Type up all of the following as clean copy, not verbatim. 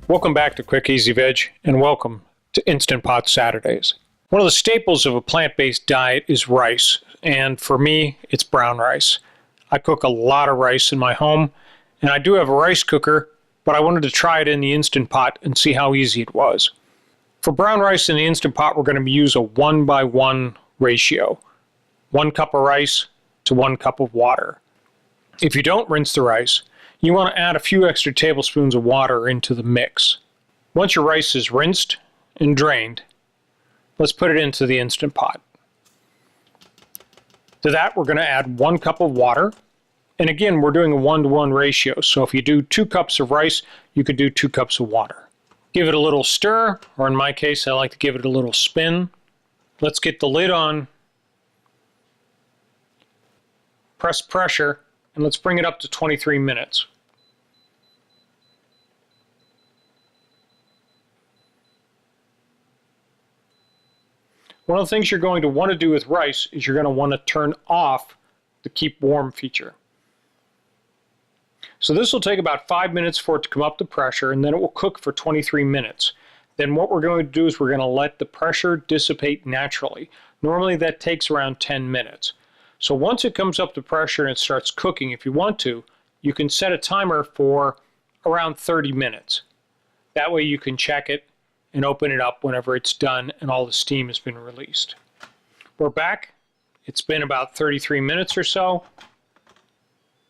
Welcome back to Quick Easy Veg, and welcome to Instant Pot Saturdays. One of the staples of a plant-based diet is rice, and for me, it's brown rice. I cook a lot of rice in my home, and I do have a rice cooker, but I wanted to try it in the Instant Pot and see how easy it was. For brown rice in the Instant Pot, we're going to use a 1:1 ratio. 1 cup of rice to 1 cup of water. If you don't rinse the rice, you want to add a few extra tablespoons of water into the mix. Once your rice is rinsed and drained, let's put it into the Instant Pot. To that, we're going to add 1 cup of water. And again, we're doing a 1:1 ratio. So if you do 2 cups of rice, you could do 2 cups of water. Give it a little stir, or in my case, I like to give it a little spin. Let's get the lid on. Press pressure, and let's bring it up to 23 minutes. One of the things you're going to want to do with rice is you're going to want to turn off the keep warm feature. So this will take about 5 minutes for it to come up to pressure, and then it will cook for 23 minutes. Then what we're going to do is we're going to let the pressure dissipate naturally. Normally that takes around 10 minutes. So once it comes up to pressure and it starts cooking, if you want to, you can set a timer for around 30 minutes. That way you can check it and open it up whenever it's done and all the steam has been released. We're back. It's been about 33 minutes or so.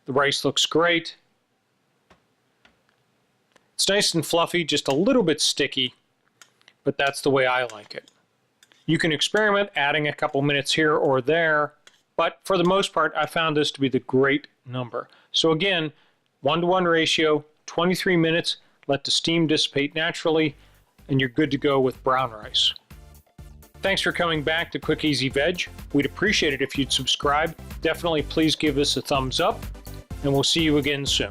The rice looks great. It's nice and fluffy, just a little bit sticky, but that's the way I like it. You can experiment adding a couple minutes here or there, but for the most part, I found this to be the great number. So again, 1:1 ratio, 23 minutes, let the steam dissipate naturally, and you're good to go with brown rice. Thanks for coming back to Quick Easy Veg. We'd appreciate it if you'd subscribe. Definitely please give us a thumbs up, and we'll see you again soon.